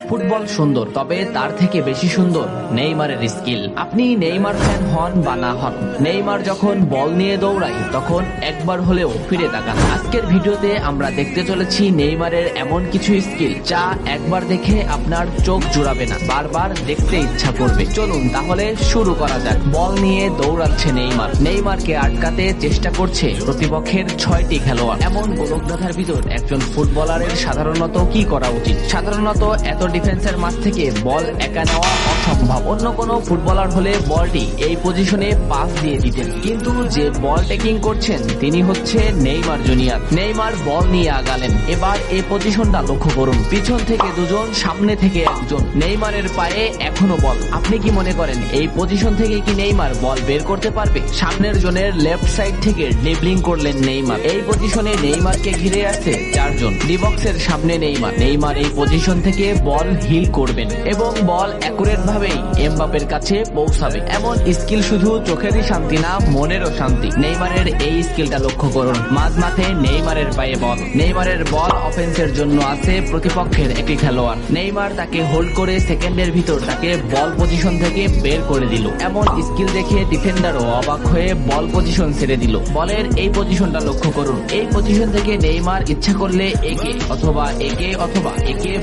Football সুন্দর, তবে তার থেকে বেশি সুন্দর নেইমারের স্কিল। আপনি নেইমার ফ্যান হন বা না হন, নেইমার যখন বল নিয়ে দৌড়ায় তখন একবার হলেও ফিরে তাকান। আজকের ভিডিওতে আমরা দেখতে চলেছি নেইমারের এমন কিছু স্কিল যা একবার দেখে আপনার চোখ জুড়াবে না, বারবার দেখতে ইচ্ছা করবে। চলুন তাহলে শুরু করা যাক। বল নিয়ে দৌড়াচ্ছে নেইমার, নেইমারকে আটকাতে চেষ্টা করছে প্রতিপক্ষের 6টি খেলোয়াড়। এমন গোলকধাঁধার ভিতর একজন ফুটবলারের সাধারণত কি করা উচিত? সাধারণত এত ডিফেন্সের মাঠ থেকে বল একা নেওয়া অসম্ভব। অন্য কোনো ফুটবলার হলে বলটি এই পজিশনে পাস দিয়ে দিতেন, কিন্তু যে বল টেকিং করছেন তিনি হচ্ছে নেইমার জুনিয়র। নেইমার বল নিয়ে আগালেন। এবার এই পজিশনটা লক্ষ্য করুন, পিছন থেকে দুজন, সামনে থেকে একজন। নেইমারের পায়ে এখনো বল। আপনি কি মনে করেন এই পজিশন থেকে কি নেইমার বল বের করতে পারবে? সামনের জনের লেফট সাইড থেকে ড্রিবলিং করলেন নেইমার। এই পজিশনে নেইমারকে ঘিরে আছে 4 জন। ডিবক্সের সামনে নেইমার। নেইমার এই পজিশন থেকে বল হিল করবেন এবং বল অ্যাকুরেট ভাবেই এমবাপের কাছে পৌঁছাবে। এমন স্কিল শুধু চোখেরই শান্তি না, মনেরও শান্তি। নেইমারের এই স্কিলটা লক্ষ্য করুন। মাঝমাঠে নেইমারের পায়ে বল। নেইমারের বল অফেন্সের জন্য আছে প্রতিপক্ষের একটি খেলোয়াড়। নেইমার তাকে হোল্ড করে সেকেন্ডের ভিতর তাকে বল পজিশন থেকে বের করে দিল। এমন স্কিল দেখে ডিফেন্ডারও অবাক হয়ে বল পজিশন ছেড়ে দিল। বলের এই পজিশনটা লক্ষ্য করুন। এই পজিশন থেকে নেইমার ইচ্ছা করলে একে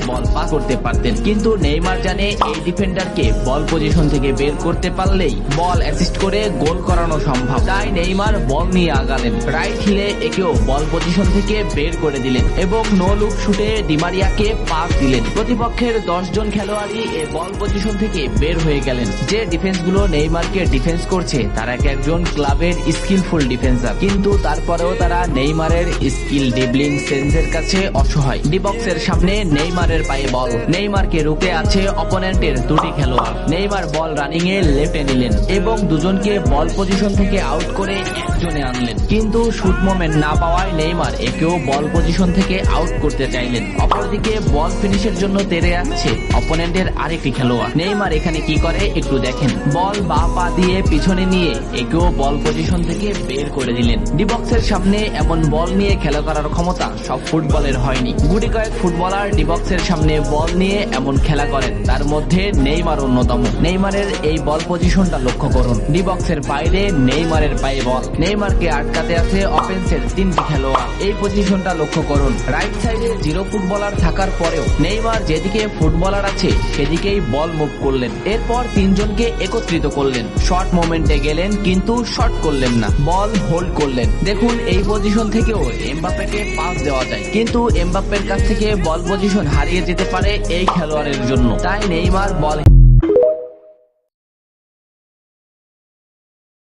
বল পাস করতে পারতেন, কিন্তু নেইমার জানে এই ডিফেন্ডারকে বল পজিশন থেকে বের করতে পারলেই বল অ্যাসিস্ট করে গোল করানো সম্ভব। তাই নেইমার বল নিয়ে আগালেন। রাইট হিলে একেও বল পজিশন থেকে বের করে দিলেন এবং নো লুক শুটে ডিমারিয়াকে পাস দিলেন। প্রতিপক্ষের 10 জন খেলোয়াড়ই এই বল পজিশন থেকে বের হয়ে গেলেন। যে ডিফেন্স গুলো নেইমারকে ডিফেন্স করছে তারা এক একজন ক্লাবের স্কিলফুল ডিফেন্সার, কিন্তু তারপরেও তারা নেইমারের স্কিল ড্রিবলিং সেন্সের কাছে অসহায়। ডিবক্সের সামনে নেইমারের পায়ে বল। নেইমারকে রুখে আছে অপোনেন্টের 2টি খেলোয়াড়। নেইমার বল রানিং এ লেফটে নিলেন এবং দুজনকে বল পজিশন থেকে আউট করে একজনে আনলেন, কিন্তু শুট মোমেন্ট না পাওয়ায় নেইমার একেও বল পজিশন থেকে আউট করতে চাইলেন। অপরদিকে বল ফিনিশের জন্য তেড়ে আসছে অপোনেন্টের আরেকটি খেলোয়াড়। নেইমার এখানে কি করে একটু দেখেন। বল বা পা দিয়ে পিছনে নিয়ে একেও বল পজিশন থেকে বের করে দিলেন। ডিবক্সের সামনে এমন বল নিয়ে খেলা করার ক্ষমতা সব ফুটবলের হয়নি। গুটি কয়েক ফুটবলার ডিবক্সের সামনে বল নিয়ে এমন খেলা করেন, তার মধ্যে নেইমার অন্যতম। নেইমারের এই বল পজিশনটা লক্ষ্য করুন। ডিবক্সের বাইরে নেইমারের পায়ে বল। নেইমারকে আটকাতে আছে অফেন্সের 3টি খেলোয়াড়। এই পজিশনটা লক্ষ্য করুন। রাইট সাইডে 0 ফুটবলার থাকার পরেও নেইমার যেদিকে ফুটবলার আছে সেদিকেই বল মুভ করলেন। এরপর 3 জনকে একত্রিত করলেন। শর্ট মোমেন্টে গেলেন কিন্তু শট করলেন না, বল হোল্ড করলেন। দেখুন এই পজিশন থেকেও এমবাপ্পেকে পাস দেওয়া যায়, কিন্তু এমবাপ্পের কাছ থেকে বল পজিশন হারিয়ে যেতে পারে এই খেলোয়াড়ের জন্য। তাই নেইমার বল